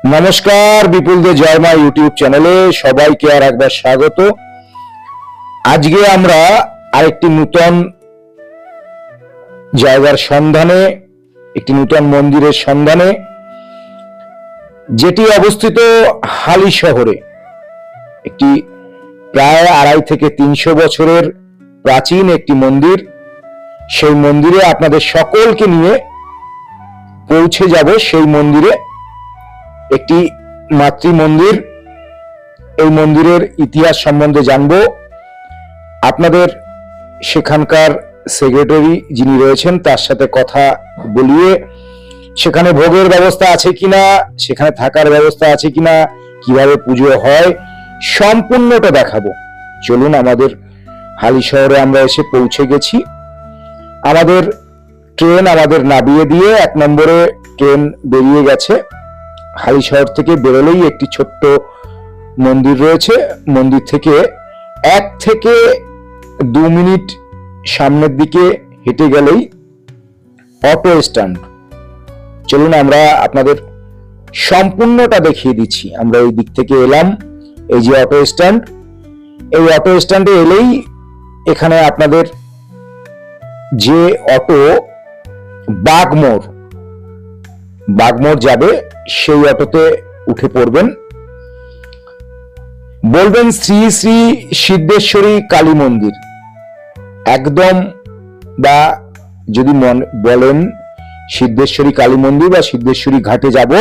নমস্কার, বিপুল দে জয় মা ইউটিউব চ্যানেলে সবাইকে আর একবার স্বাগত। আজকে আমরা আরেকটি নতুন জায়গার সন্ধানে, একটি নতুন মন্দিরের সন্ধানে, যেটি অবস্থিত হালি শহরে। একটি প্রায় 250 থেকে 300 বছরের প্রাচীন একটি মন্দির। সেই মন্দিরে আপনাদের সকলকে নিয়ে পৌঁছে যাব। সেই মন্দিরে একটি মাতৃ মন্দির, এই মন্দিরের ইতিহাস সম্বন্ধে জানব। আপনাদের সেখানকার সেক্রেটারি যিনি রয়েছেন তার সাথে কথা বলিয়ে সেখানে ভোগের ব্যবস্থা আছে কিনা, সেখানে থাকার ব্যবস্থা আছে কিনা, কিভাবে পুজো হয়, সম্পূর্ণটা দেখাবো। চলুন, আমাদের হালি শহরে আমরা এসে পৌঁছে গেছি। আমাদের ট্রেন আমাদের নামিয়ে দিয়ে 1 নম্বরে ট্রেন বেরিয়ে গেছে। হালি শহর থেকে বেরোলেই একটি ছোট্ট মন্দির রয়েছে। মন্দির থেকে 1 থেকে 2 মিনিট সামনের দিকে হেঁটে গেলেই অটো স্ট্যান্ড। চলুন, আমরা আপনাদের সম্পূর্ণটা দেখিয়ে দিচ্ছি। আমরা এই দিক থেকে এলাম, এই যে অটো স্ট্যান্ড, এই অটো স্ট্যান্ডে এলেই এখানে আপনাদের যে অটো বাগমোড় যাবে সেই অটোতে উঠে পড়বেন। বলবেন শ্রী শ্রী সিদ্ধেশ্বরী কালী মন্দির একদম, বা যদি বলেন সিদ্ধেশ্বরী কালী মন্দির বা সিদ্ধেশ্বরী ঘাটে যাব,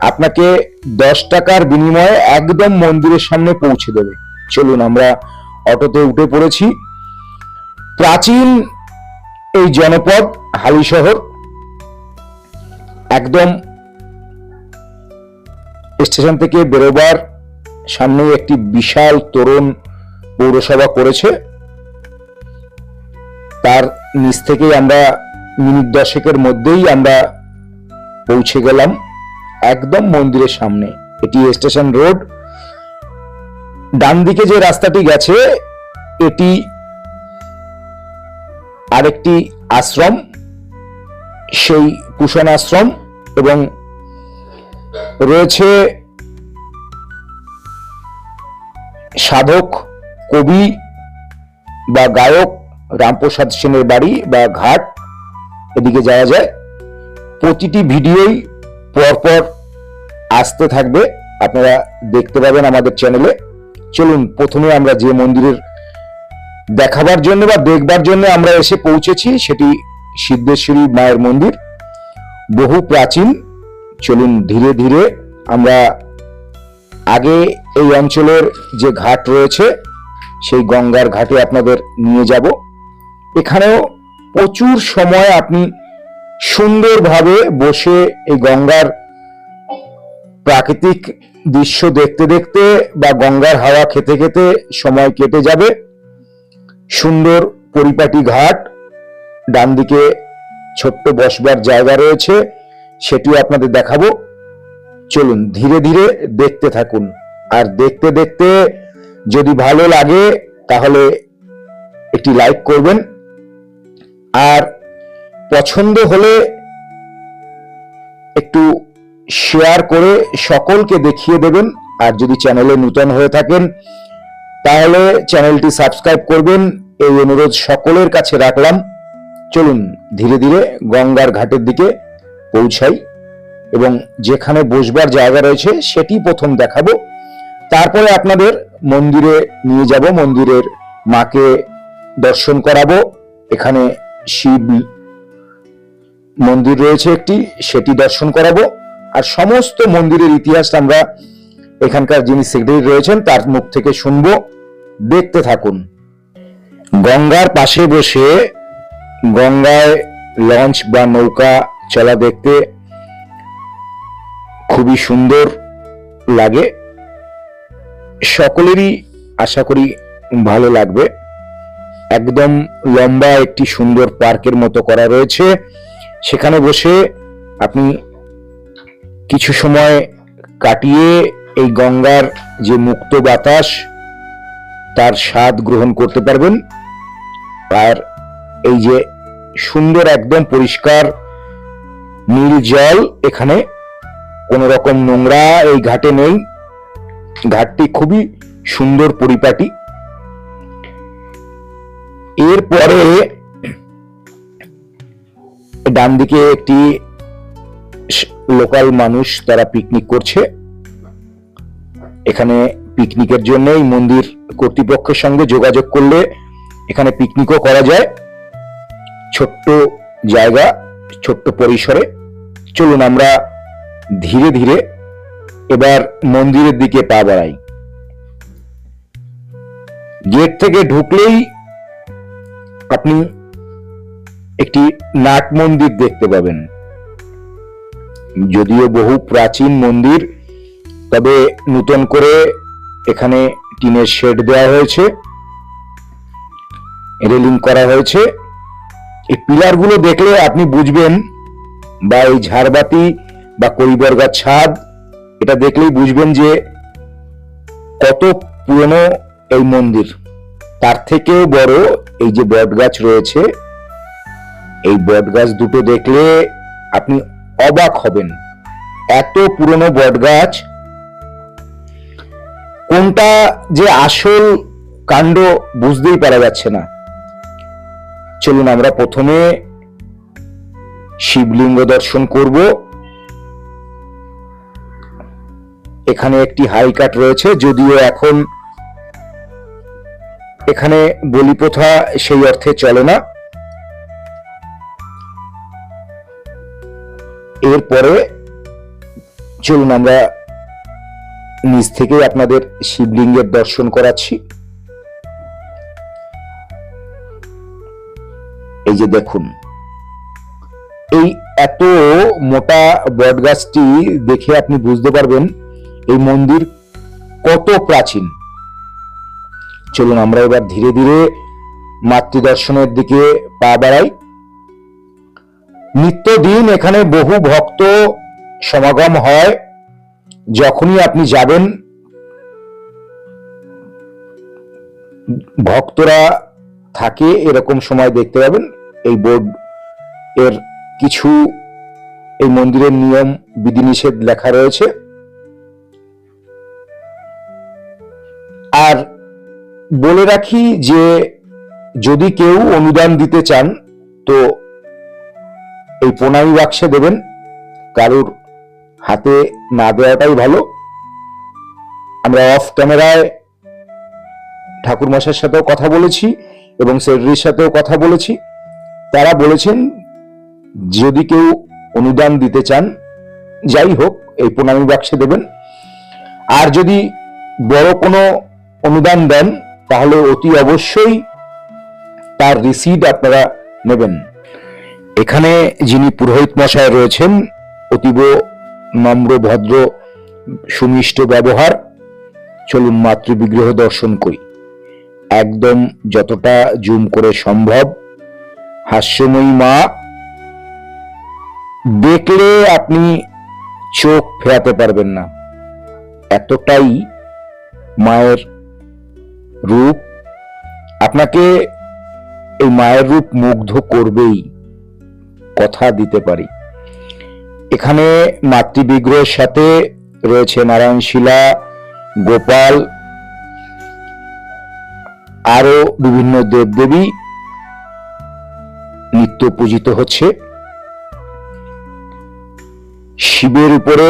আপনাকে 10 টাকার বিনিময়ে একদম মন্দিরের সামনে পৌঁছে দেবে। চলুন, আমরা অটোতে উঠে পড়েছি। প্রাচীন এই জনপদ হালি শহর, একদম স্টেশন থেকে বেরোবার সামনে একটি বিশাল তোরণ পৌরসভা করেছে। তার নিচ থেকেই আমরা মিনিট 10-এর মধ্যেই আমরা পৌঁছে গেলাম একদম মন্দিরের সামনে। এটি স্টেশন রোড। ডান দিকে যে রাস্তাটি গেছে এটি আরেকটি আশ্রম, সেই কুষণ আশ্রম, এবং রয়েছে সাধক, কবি বা গায়ক রামপ্রসাদ সেনের বাড়ি বা ঘাট। এদিকে যাওয়া যায়। প্রতিটি ভিডিওই পরপর আসতে থাকবে, আপনারা দেখতে পাবেন আমাদের চ্যানেলে। চলুন, প্রথমে আমরা যে মন্দিরের দেখাবার জন্য বা দেখবার জন্য আমরা এসে পৌঁছেছি সেটি সিদ্ধেশ্বরী মায়ের মন্দির, বহু প্রাচীন। চলুন, ধীরে ধীরে আমরা আগে এই অঞ্চলের যে ঘাট রয়েছে সেই গঙ্গার ঘাটে আপনাদের নিয়ে যাব। এখানেও প্রচুর সময় আপনি সুন্দরভাবে বসে এই গঙ্গার প্রাকৃতিক দৃশ্য দেখতে দেখতে বা গঙ্গার হাওয়া খেতে খেতে সময় কেটে যাবে। সুন্দর পরিপাটি ঘাট, ডান দিকে ছোট্ট বসবার জায়গা রয়েছে, সেটিও আপনাদের দেখাবো। চলুন, ধীরে ধীরে দেখতে থাকুন। আর দেখতে দেখতে যদি ভালো লাগে তাহলে একটি লাইক করবেন, আর পছন্দ হলে একটু শেয়ার করে সকলকে দেখিয়ে দেবেন। আর যদি চ্যানেলে নতুন হয়ে থাকেন তাহলে চ্যানেলটি সাবস্ক্রাইব করবেন, এই অনুরোধ সকলের কাছে রাখলাম। চলুন, ধীরে ধীরে গঙ্গার ঘাটের দিকে পৌঁছাই এবং যেখানে বসবার জায়গা রয়েছে সেটি প্রথম দেখাবো। তারপরে আপনাদের মন্দিরে নিয়ে যাব, মন্দিরের মাকে দর্শন করাবো। এখানে শিব মন্দির রয়েছে একটি, সেটি দর্শন করাবো। আর সমস্ত মন্দিরের ইতিহাস আমরা এখানকার যিনি সেক্রেটারি রয়েছেন তার মুখ থেকে শুনবো। দেখতে থাকুন। গঙ্গার পাশে বসে গঙ্গায় লঞ্চ বা নৌকা চলা দেখতে খুবই সুন্দর লাগে। সকলেরই আশা করি ভালো লাগবে। একদম লম্বা একটি সুন্দর পার্কের মতো করা রয়েছে। সেখানে বসে আপনি কিছু সময় কাটিয়ে এই গঙ্গার যে মুক্ত বাতাস তার স্বাদ গ্রহণ করতে পারবেন। আর এই যে সুন্দর একদম পরিষ্কার নীল জল এখানে কোন রকম নোংরা এই ঘাটে নেই। ঘাটটি খুবই সুন্দর পরিপাটি। এরপরে ডান দিকে একটি লোকাল মানুষ, তারা পিকনিক করছে। এখানে পিকনিকের জন্য এই মন্দির কর্তৃপক্ষের সঙ্গে যোগাযোগ করলে এখানে পিকনিকও করা যায়। ছোট্ট জায়গা, ছোট্ট পরিসরে। চলুন আমরা ধীরে ধীরে এবার মন্দিরের দিকে পা বাড়াই। গেট থেকে ঢুকলেই আপনি একটি নাট মন্দির দেখতে পাবেন। যদিও বহু প্রাচীন মন্দির, তবে নতুন করে এখানে টিনের শেড দেওয়া হয়েছে, রেলিং করা হয়েছে। এই পিলারগুলো দেখলে আপনি বুঝবেন, বা এই ঝাড়বাতি বা করিবর্গার ছাদ, এটা দেখলেই বুঝবেন যে কত পুরনো এই মন্দির। তার থেকেও বড় এই যে বট গাছ রয়েছে, এই বট গাছ দুটো দেখলে আপনি অবাক হবেন। এত পুরনো বট গাছ, কোনটা যে আসল কাণ্ড বুঝতেই পারা যাচ্ছে না। চলুন আমরা প্রথমে শিবলিঙ্গ দর্শন করব। এখানে একটি হাই কাট রয়েছে, যদিও এখন এখানে বলি প্রথা সেই অর্থে চলে না। এরপরে চলুন আমরা নিচ থেকে আপনাদের শিবলিঙ্গের দর্শন করাচ্ছি। এই যে দেখুন, এই এত মোটা বট গাছটি দেখে আপনি বুঝতে পারবেন এই মন্দির কত প্রাচীন। চলুন আমরা এবার ধীরে ধীরে মাতৃ দর্শনের দিকে পা বাড়াই। নিত্যদিন এখানে বহু ভক্ত সমাগম হয়। যখনই আপনি যাবেন, ভক্তরা থাকে এরকম সময় দেখতে পাবেন। এই বোর্ড এর কিছু এই মন্দিরের নিয়ম বিধিনিষেধ লেখা রয়েছে। আর বলে রাখি যে যদি কেউ অনুদান দিতে চান তো এই প্রণামী বাক্সে দেবেন, কারুর হাতে না দেওয়াটাই ভালো। আমরা অফ ক্যামেরায় ঠাকুর মশাইয়ের সাথেও কথা বলেছি এবং সেক্রেটারির সাথেও কথা বলেছি। তারা বলেছেন যদি কেউ অনুদান দিতে চান, যাই হোক, এই প্রণামী বাক্সে দেবেন। আর যদি বড় কোনো অনুদান দেন তাহলে অতি অবশ্যই তার রিসিট আপনারা নেবেন। এখানে যিনি পুরোহিত মশাই রয়েছেন, অতীব নম্র, ভদ্র, সুমিষ্ট ব্যবহার। চলুন মাতৃবিগ্রহ দর্শন করি। একদম যতটা জুম করে সম্ভব। হাস্যময়ী মা, দেখলে আপনি চোখ ফেরাতে পারবেন না, এতটাই মায়ের রূপ। আপনাকে এই মায়ের রূপ মুগ্ধ করবেই, কথা দিতে পারি। এখানে মাতৃবিগ্রহের সাথে রয়েছে নারায়ণশিলা, গোপাল, আরো বিভিন্ন দেবদেবী নিত্য পূজিত হচ্ছে। শিবের উপরে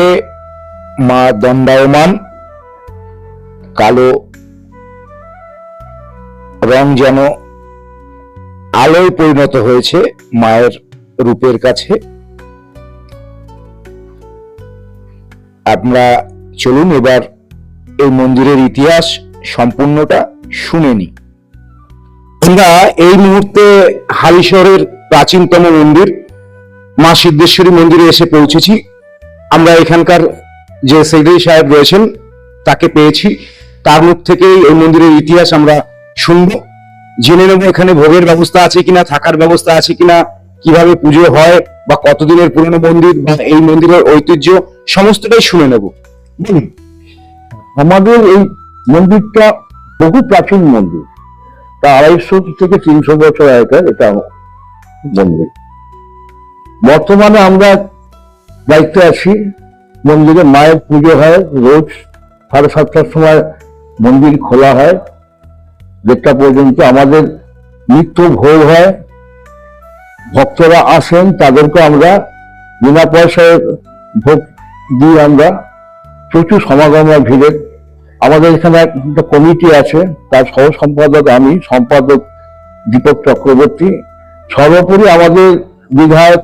মা দণ্ডায়মান, কালো রং যেন আলোয় পরিণত হয়েছে মায়ের রূপের কাছে। আমরা চলুন এবার এই মন্দিরের ইতিহাস সম্পূর্ণটা শুনে নিই। আমরা এই মুহূর্তে হালিশহরের প্রাচীনতম মন্দির মা সিদ্ধেশ্বরী মন্দিরে এসে পৌঁছেছি। আমরা এখানকার যে সেক্রেটারি সাহেব রয়েছেন তাকে পেয়েছি, তার মুখ থেকেই এই মন্দিরের ইতিহাস আমরা শুনবো, জেনে নেব এখানে ভোগের ব্যবস্থা আছে কিনা, থাকার ব্যবস্থা আছে কিনা, কিভাবে পুজো হয়, বা কতদিনের পুরনো মন্দির, বা এই মন্দিরের ঐতিহ্য, সমস্তটাই শুনে নেব। আমাদের এই মন্দিরটা বহু প্রাচীন মন্দির, তা 250 থেকে 300 বছর আগেকার এটা মন্দির। বর্তমানে আমরা দায়িত্বে আছি মন্দিরে মায়ের পুজো হয়, রোজ 7:30টার সময় মন্দির খোলা হয়, 1:30টা পর্যন্ত আমাদের নিত্য ভোগ হয়। ভক্তরা আসেন, তাদেরকে আমরা বিনা পয়সায় ভোগ দিই। আমরা প্রচুর সমাগম হয় ভিড়ের। আমাদের এখানে একটা কমিটি আছে, তার সহ সম্পাদক আমি, সম্পাদক দীপক চক্রবর্তী। সর্বোপরি আমাদের বিধায়ক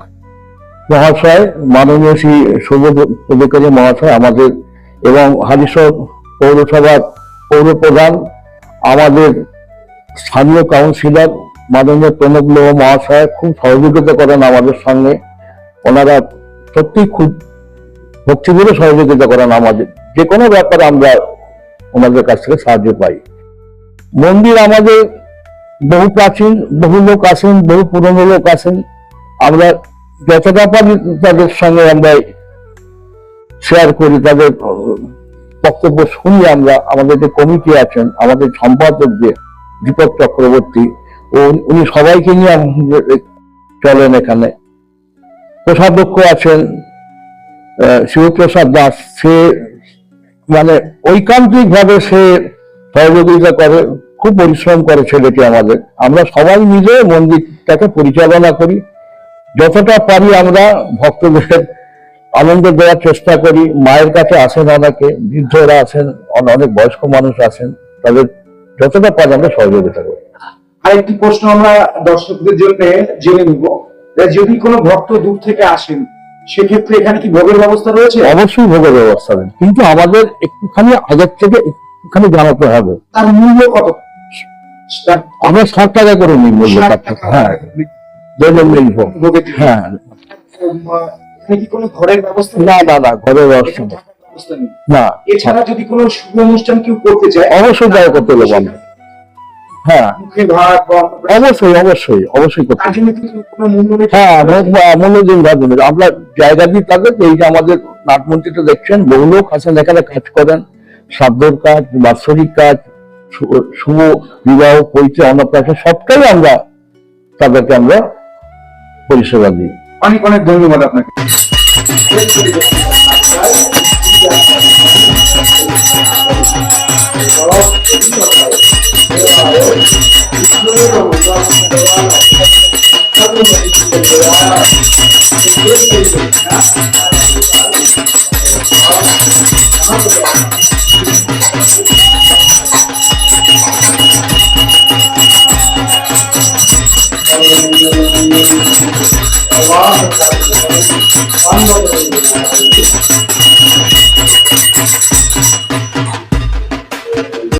মহাশয়, মাননীয় শ্রী সৌগত অধিকারী মহাশয় আমাদের, এবং হালিশহর পৌরসভার পৌরপ্রধান, আমাদের স্থানীয় কাউন্সিলর মাননীয় প্রণব লোহ মহাশয় খুব সহযোগিতা করেন আমাদের সঙ্গে। ওনারা সত্যি খুব ভক্তিভরে সহযোগিতা করেন আমাদের, যে কোনো ব্যাপারে আমরা ওনাদের কাছ থেকে সাহায্য পাই। মন্দির আমাদের বহু প্রাচীন, বহু লোক আসেন, বহু পুরনো লোক আসেন। আমরা যতটা পারি তাদের সঙ্গে আমরা শেয়ার করি, তাদের বক্তব্য শুনি আমরা। আমাদের যে কমিটি আছেন, আমাদের সম্পাদক যে দীপক চক্রবর্তী, উনি সবাইকে নিয়ে আমাদের চলেন। এখানে কোষাধ্যক্ষ আছেন শিবপ্রসাদ দাস, সে মানে ঐকান্তিক ভাবে সে সহযোগিতা করে, খুব পরিশ্রম করে ছেলেটি আমাদের। আমরা সবাই মিলে মন্দিরটাকে পরিচালনা করি, যতটা পারি আমরা ভক্তদের আনন্দ দেওয়ার চেষ্টা করি। মায়ের কাছে আসেন অনেকে, বৃদ্ধরা আসেন, অনেক বয়স্ক মানুষ আসেন, তাদের যতটা পারি আমরা সহযোগিতা করি। আরেকটি প্রশ্ন আমরা দর্শকদের জন্য জেনে নিব, যদি কোনো ভক্ত দূর থেকে আসেন, সেক্ষেত্রে এখানে কি ভোগের ব্যবস্থা রয়েছে? অবশ্যই ভোগের ব্যবস্থা নেই, কিন্তু আমাদের একটুখানি আগের থেকে একটুখানি জানাতে হবে। তার মূল্য কত? আমরা 60 টাকা করে নিই মূল্য। 60 টাকা। হ্যাঁ, দৈনন্দিন ভোগ। ভোগের। হ্যাঁ, এখানে কি কোনো ঘরের ব্যবস্থা? না না না, ঘরের ব্যবস্থা নেই। ব্যবস্থা নেই। না, এছাড়া যদি কোনো শুভ অনুষ্ঠান কেউ করতে চায়, অবশ্যই দায় করতে দেবো আমরা। হ্যাঁ, মুখে ভাত বা অবশ্যই অবশ্যই অবশ্যই করতে তার হবে। জন্য কিন্তু কোনো মূল্য নেই। হ্যাঁ, মনোদিন ভাববেন, আমরা জায়গা দিই তাদের। এই যে আমাদের নাট মন্দিরটা দেখছেন, বহু লোক আসেন এখানে কাজ করেন, শ্রাদ্ধর কাজ, বাৎসরিক কাজ, শুভ বিবাহ, পরিচয়, অন্নপ্রাশন, সবটাই আমরা তাদেরকে আমরা পরিষেবা দিই। অনেক অনেক ধন্যবাদ আপনাকে।